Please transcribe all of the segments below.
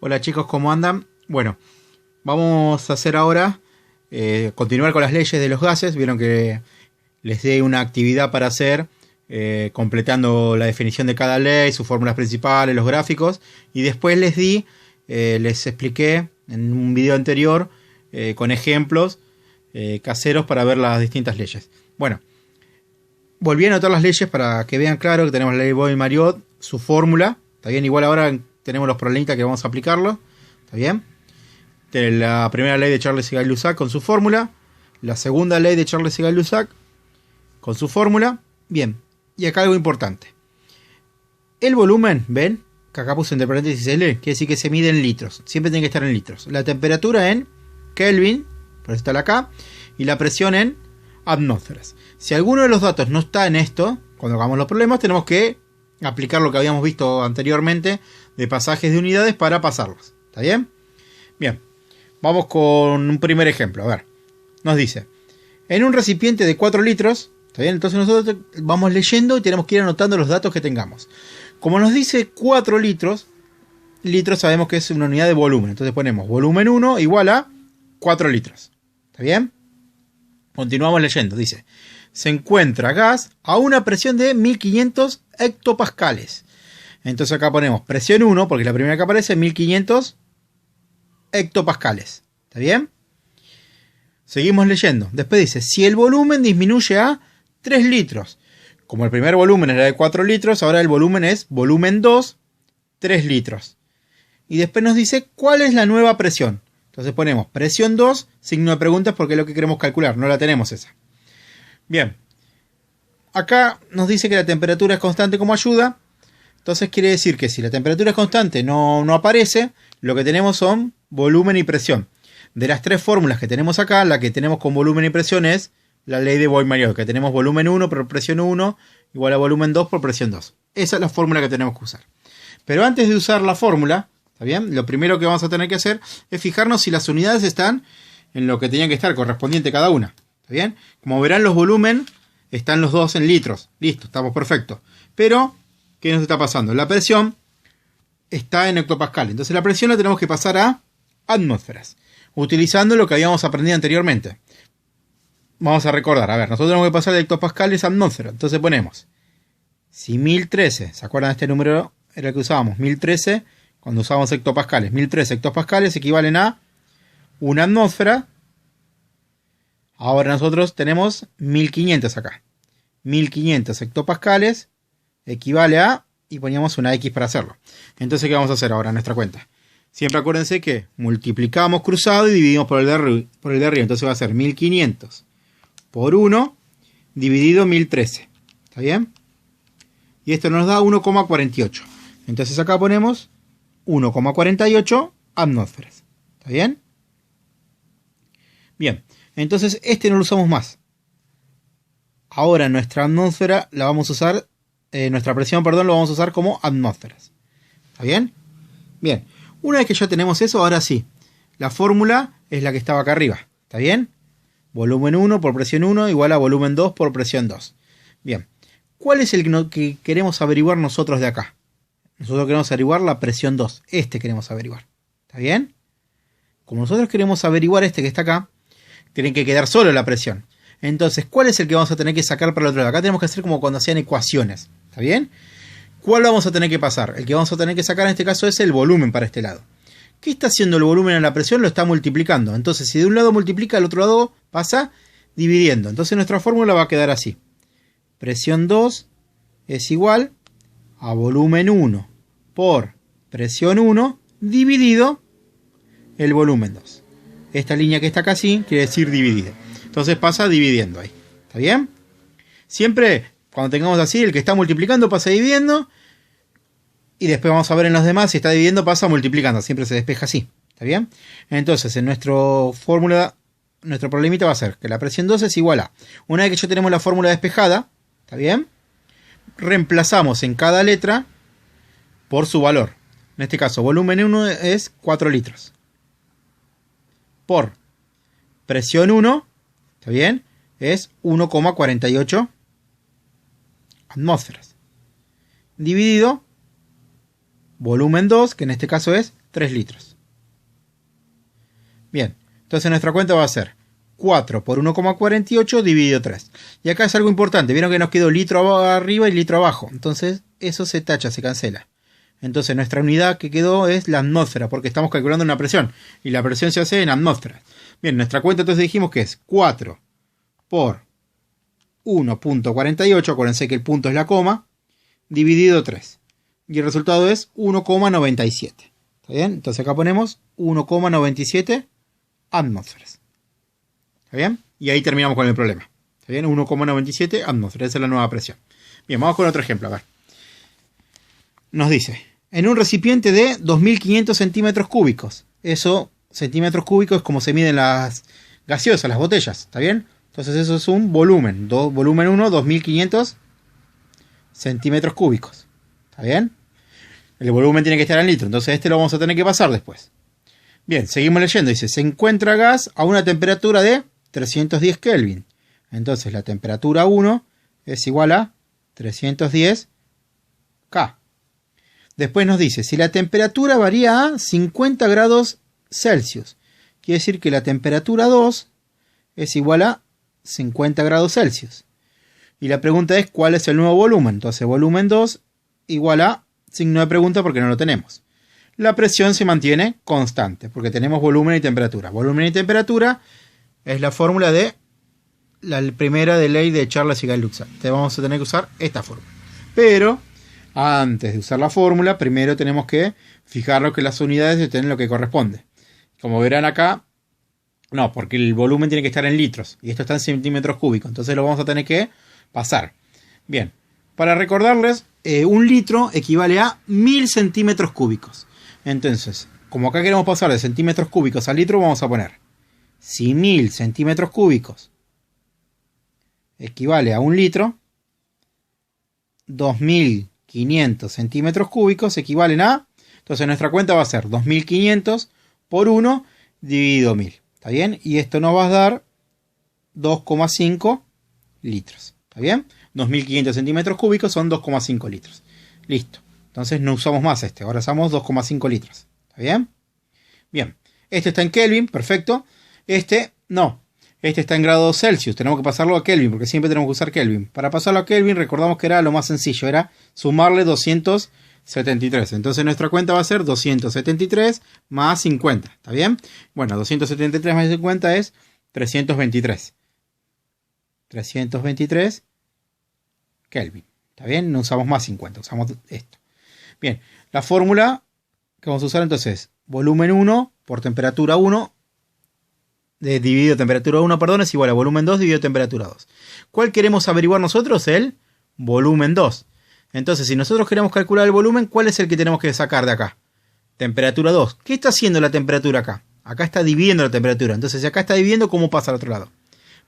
Hola chicos, ¿cómo andan? Bueno, vamos a hacer ahora, continuar con las leyes de los gases. Vieron que les di una actividad para hacer, completando la definición de cada ley, sus fórmulas principales, los gráficos. Y después les expliqué en un video anterior, con ejemplos caseros para ver las distintas leyes. Bueno, volví a anotar las leyes para que vean claro que tenemos la ley de Boyle-Mariotte, su fórmula. Está bien, igual ahora tenemos los problemitas que vamos a aplicarlo. ¿Está bien? La primera ley de Charles y Gay-Lussac con su fórmula. La segunda ley de Charles y Gay-Lussac con su fórmula. Bien. Y acá algo importante. El volumen, ¿ven? Que acá puse entre paréntesis L. Quiere decir que se mide en litros. Siempre tiene que estar en litros. La temperatura en Kelvin. Por eso está la K. Y la presión en atmósferas. Si alguno de los datos no está en esto, cuando hagamos los problemas, tenemos que aplicar lo que habíamos visto anteriormente de pasajes de unidades para pasarlos. ¿Está bien? Bien. Vamos con un primer ejemplo. A ver. Nos dice, en un recipiente de 4 litros, ¿está bien? Entonces nosotros vamos leyendo y tenemos que ir anotando los datos que tengamos. Como nos dice 4 litros, litros sabemos que es una unidad de volumen. Entonces ponemos volumen 1 igual a 4 litros. ¿Está bien? Continuamos leyendo. Dice, se encuentra gas a una presión de 1500 hectopascales. Entonces acá ponemos presión 1, porque la primera que aparece es 1500 hectopascales. ¿Está bien? Seguimos leyendo. Después dice, si el volumen disminuye a 3 litros. Como el primer volumen era de 4 litros, ahora el volumen es volumen 2, 3 litros. Y después nos dice cuál es la nueva presión. Entonces ponemos presión 2, signo de preguntas porque es lo que queremos calcular, no la tenemos esa. Bien. Acá nos dice que la temperatura es constante como ayuda. Entonces quiere decir que si la temperatura es constante no aparece, lo que tenemos son volumen y presión. De las tres fórmulas que tenemos acá, la que tenemos con volumen y presión es la ley de Boyle-Mariotte, que tenemos volumen 1 por presión 1 igual a volumen 2 por presión 2. Esa es la fórmula que tenemos que usar. Pero antes de usar la fórmula, ¿está bien? Lo primero que vamos a tener que hacer es fijarnos si las unidades están en lo que tenían que estar, correspondiente cada una. ¿Está bien? Como verán, los volumen están los dos en litros. Listo, estamos perfectos. Pero, ¿qué nos está pasando? La presión está en hectopascal. Entonces la presión la tenemos que pasar a atmósferas, utilizando lo que habíamos aprendido anteriormente. Vamos a recordar, a ver, nosotros tenemos que pasar de hectopascales a atmósfera. Entonces ponemos, si 1013, ¿se acuerdan de este número? Era el que usábamos, 1013, cuando usábamos hectopascales. 1013 hectopascales equivalen a una atmósfera. Ahora nosotros tenemos 1500 acá. 1500 hectopascales equivale a, y poníamos una X para hacerlo. Entonces, ¿qué vamos a hacer ahora en nuestra cuenta? Siempre acuérdense que multiplicamos cruzado y dividimos por el de arriba. Entonces va a ser 1500 por 1 dividido 1013. ¿Está bien? Y esto nos da 1,48. Entonces acá ponemos 1,48 atmósferas. ¿Está bien? Bien. Entonces este no lo usamos más. Ahora nuestra atmósfera la vamos a usar, nuestra presión, perdón, lo vamos a usar como atmósferas. ¿Está bien? Bien. Una vez que ya tenemos eso, ahora sí. La fórmula es la que estaba acá arriba. ¿Está bien? Volumen 1 por presión 1 igual a volumen 2 por presión 2. Bien. ¿Cuál es el que queremos averiguar nosotros de acá? Nosotros queremos averiguar la presión 2. Este queremos averiguar. ¿Está bien? Como nosotros queremos averiguar este que está acá, tiene que quedar solo la presión. Entonces, ¿cuál es el que vamos a tener que sacar para el otro lado? Acá tenemos que hacer como cuando hacían ecuaciones. ¿Está bien? ¿Cuál vamos a tener que pasar? El que vamos a tener que sacar en este caso es el volumen para este lado. ¿Qué está haciendo el volumen en la presión? Lo está multiplicando. Entonces, si de un lado multiplica, al otro lado pasa dividiendo. Entonces, nuestra fórmula va a quedar así. Presión 2 es igual a volumen 1 por presión 1 dividido el volumen 2. Esta línea que está acá así quiere decir dividido. Entonces pasa dividiendo ahí. ¿Está bien? Siempre cuando tengamos así, el que está multiplicando pasa dividiendo. Y después vamos a ver en los demás, si está dividiendo pasa multiplicando. Siempre se despeja así. ¿Está bien? Entonces en nuestra fórmula, nuestro problemita va a ser que la presión 2 es igual a, una vez que ya tenemos la fórmula despejada, ¿está bien? Reemplazamos en cada letra por su valor. En este caso, volumen 1 es 4 litros. Por presión 1, ¿está bien? Es 1,48 atmósferas. Dividido volumen 2, que en este caso es 3 litros. Bien, entonces nuestra cuenta va a ser 4 por 1,48 dividido 3. Y acá es algo importante, vieron que nos quedó litro arriba y litro abajo. Entonces eso se tacha, se cancela. Entonces nuestra unidad que quedó es la atmósfera, porque estamos calculando una presión. Y la presión se hace en atmósferas. Bien, nuestra cuenta entonces dijimos que es 4 por 1.48, acuérdense que el punto es la coma, dividido 3. Y el resultado es 1,97. ¿Está bien? Entonces acá ponemos 1,97 atmósferas. ¿Está bien? Y ahí terminamos con el problema. ¿Está bien? 1,97 atmósferas. Esa es la nueva presión. Bien, vamos con otro ejemplo. A ver. Nos dice, en un recipiente de 2500 centímetros cúbicos. Eso, centímetros cúbicos, es como se miden las gaseosas, las botellas. ¿Está bien? Entonces eso es un volumen. Volumen 1, 2500 centímetros cúbicos. ¿Está bien? El volumen tiene que estar en litros. Entonces este lo vamos a tener que pasar después. Bien, seguimos leyendo. Dice, se encuentra gas a una temperatura de 310 Kelvin. Entonces la temperatura 1 es igual a 310 K. Después nos dice, si la temperatura varía a 50 grados Celsius, quiere decir que la temperatura 2 es igual a 50 grados Celsius. Y la pregunta es, ¿cuál es el nuevo volumen? Entonces, volumen 2 igual a signo de pregunta porque no lo tenemos. La presión se mantiene constante porque tenemos volumen y temperatura. Volumen y temperatura es la fórmula de la primera de ley de Charles y Gay-Luxon. Entonces vamos a tener que usar esta fórmula. Pero antes de usar la fórmula, primero tenemos que fijarnos que las unidades estén en lo que corresponde. Como verán acá, no, porque el volumen tiene que estar en litros y esto está en centímetros cúbicos. Entonces lo vamos a tener que pasar. Bien, para recordarles, un litro equivale a 1000 centímetros cúbicos. Entonces, como acá queremos pasar de centímetros cúbicos a litro, vamos a poner, si 1000 centímetros cúbicos equivale a un litro, 2500 centímetros cúbicos equivalen a, entonces nuestra cuenta va a ser 2500 por 1 dividido 1000. ¿Está bien? Y esto nos va a dar 2,5 litros. ¿Está bien? 2500 centímetros cúbicos son 2,5 litros. Listo. Entonces no usamos más este. Ahora usamos 2,5 litros. ¿Está bien? Bien. Este está en Kelvin. Perfecto. Este no. Este está en grados Celsius. Tenemos que pasarlo a Kelvin porque siempre tenemos que usar Kelvin. Para pasarlo a Kelvin recordamos que era lo más sencillo. Era sumarle 273. Entonces nuestra cuenta va a ser 273 más 50. ¿Está bien? Bueno, 273 más 50 es 323. 323 Kelvin. ¿Está bien? No usamos más 50. Usamos esto. Bien. La fórmula que vamos a usar entonces es volumen 1 por temperatura 1 dividido temperatura 1, perdón, es igual a volumen 2 dividido temperatura 2. ¿Cuál queremos averiguar nosotros? El volumen 2. Entonces, si nosotros queremos calcular el volumen, ¿cuál es el que tenemos que sacar de acá? Temperatura 2. ¿Qué está haciendo la temperatura acá? Acá está dividiendo la temperatura. Entonces, si acá está dividiendo, ¿cómo pasa al otro lado?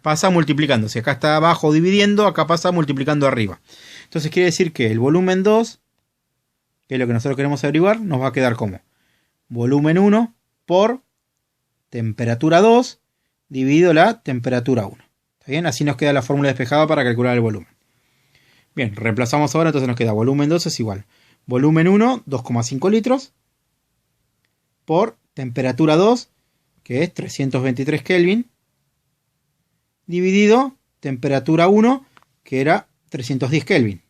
Pasa multiplicando. Si acá está abajo dividiendo, acá pasa multiplicando arriba. Entonces, quiere decir que el volumen 2, que es lo que nosotros queremos averiguar, nos va a quedar como volumen 1 por temperatura 2 dividido la temperatura 1. ¿Está bien? Así nos queda la fórmula despejada para calcular el volumen. Bien, reemplazamos ahora, entonces nos queda volumen 2 es igual. Volumen 1, 2,5 litros, por temperatura 2, que es 323 Kelvin, dividido temperatura 1, que era 310 Kelvin.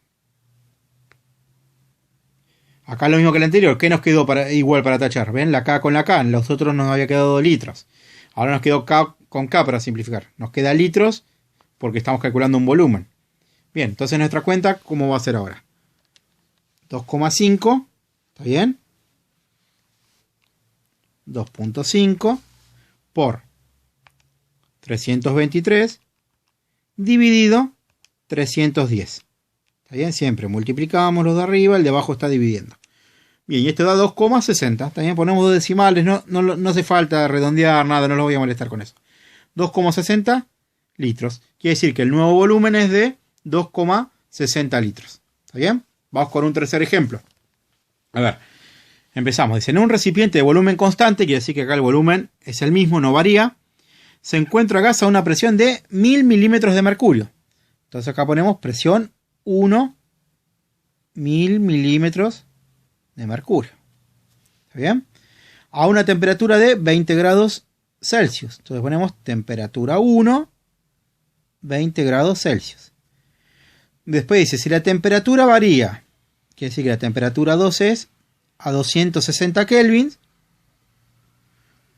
Acá lo mismo que el anterior. ¿Qué nos quedó igual para tachar? ¿Ven? La K con la K. En los otros nos había quedado litros. Ahora nos quedó K con K para simplificar. Nos queda litros porque estamos calculando un volumen. Bien, entonces nuestra cuenta, ¿cómo va a ser ahora? 2,5, ¿está bien? 2.5 por 323 dividido 310. ¿Está bien? Siempre multiplicamos los de arriba, el de abajo está dividiendo. Bien, y esto da 2,60. También ponemos dos decimales, no hace falta redondear nada, no los voy a molestar con eso. 2,60 litros. Quiere decir que el nuevo volumen es de 2,60 litros. ¿Está bien? Vamos con un tercer ejemplo. A ver, empezamos. Dice, en un recipiente de volumen constante, quiere decir que acá el volumen es el mismo, no varía, se encuentra gas a una presión de 1000 milímetros de mercurio. Entonces acá ponemos presión 1, 1000 milímetros de mercurio. ¿Está bien? A una temperatura de 20 grados Celsius. Entonces ponemos temperatura 1, 20 grados Celsius. Después dice, si la temperatura varía, quiere decir que la temperatura 2 es a 260 kelvin,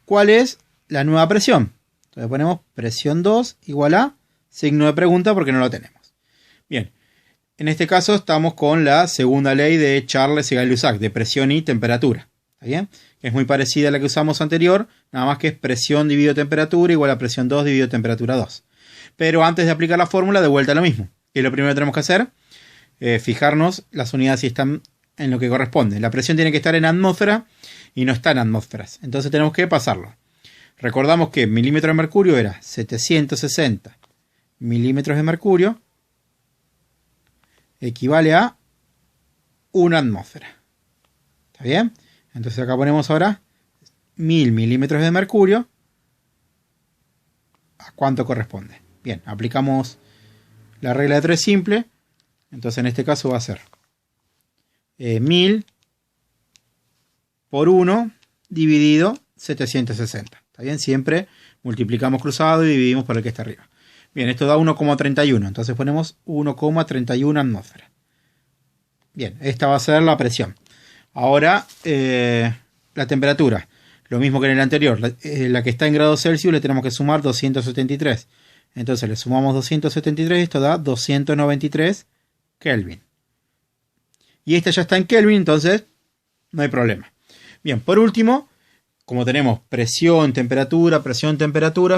¿cuál es la nueva presión? Entonces ponemos presión 2 igual a signo de pregunta porque no lo tenemos. Bien, en este caso estamos con la segunda ley de Charles y Gay-Lussac, de presión y temperatura. ¿Está bien? Es muy parecida a la que usamos anterior, nada más que es presión dividido temperatura igual a presión 2 dividido temperatura 2. Pero antes de aplicar la fórmula, de vuelta a lo mismo. ¿Qué es lo primero que tenemos que hacer? Fijarnos las unidades si están en lo que corresponde. La presión tiene que estar en atmósfera y no está en atmósferas. Entonces tenemos que pasarlo. Recordamos que milímetro de mercurio era 760 milímetros de mercurio. Equivale a una atmósfera. ¿Está bien? Entonces acá ponemos ahora 1000 milímetros de mercurio. ¿A cuánto corresponde? Bien, aplicamos la regla de 3 simple. Entonces en este caso va a ser 1000 por 1 dividido 760. ¿Está bien? Siempre multiplicamos cruzado y dividimos por el que está arriba. Bien, esto da 1,31. Entonces ponemos 1,31 atmósferas. Bien, esta va a ser la presión. Ahora, la temperatura. Lo mismo que en el anterior. La que está en grados Celsius le tenemos que sumar 273. Entonces le sumamos 273. Esto da 293 Kelvin. Y esta ya está en Kelvin, entonces no hay problema. Bien, por último, como tenemos presión, temperatura,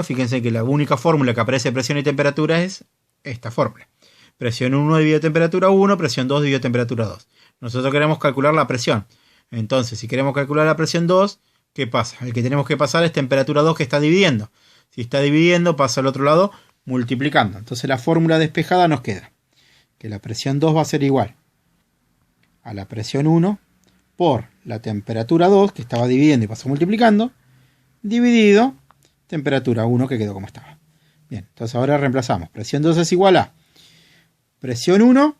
fíjense que la única fórmula que aparece presión y temperatura es esta fórmula. Presión 1 dividido temperatura 1, presión 2 dividido temperatura 2. Nosotros queremos calcular la presión. Entonces, si queremos calcular la presión 2, ¿qué pasa? El que tenemos que pasar es temperatura 2 que está dividiendo. Si está dividiendo, pasa al otro lado multiplicando. Entonces la fórmula despejada nos queda que la presión 2 va a ser igual a la presión 1 por la temperatura 2, que estaba dividiendo y pasó multiplicando, dividido temperatura 1, que quedó como estaba. Bien, entonces ahora reemplazamos. Presión 2 es igual a presión 1.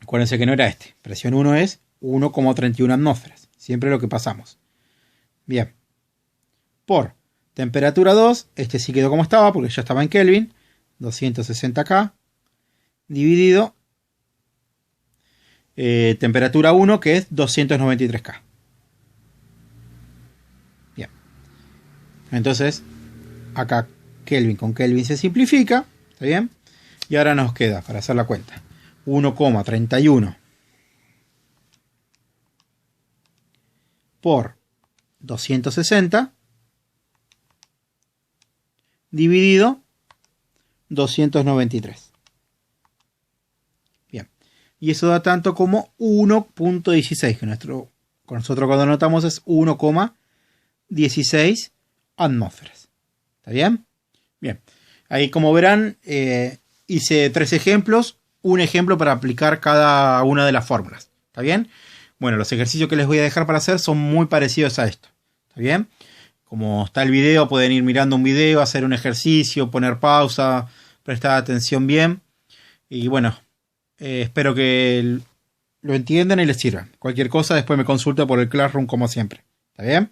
Acuérdense que no era este. Presión 1 es 1,31 atmósferas. Siempre lo que pasamos. Bien. Por temperatura 2, este sí quedó como estaba, porque ya estaba en Kelvin, 260 K, dividido temperatura 1, que es 293 K. Bien. Entonces, acá Kelvin con Kelvin se simplifica. ¿Está bien? Y ahora nos queda, para hacer la cuenta, 1,31 por 260 dividido 293. Bien. Y eso da tanto como 1,16, que nosotros cuando anotamos es 1,16 atmósferas. ¿Está bien? Bien. Ahí, como verán, hice 3 ejemplos. Un ejemplo para aplicar cada una de las fórmulas. ¿Está bien? Bueno, los ejercicios que les voy a dejar para hacer son muy parecidos a esto. ¿Está bien? Como está el video, pueden ir mirando un video, hacer un ejercicio, poner pausa, prestar atención bien. Y bueno, espero que lo entiendan y les sirva. Cualquier cosa después me consulta por el Classroom como siempre. ¿Está bien?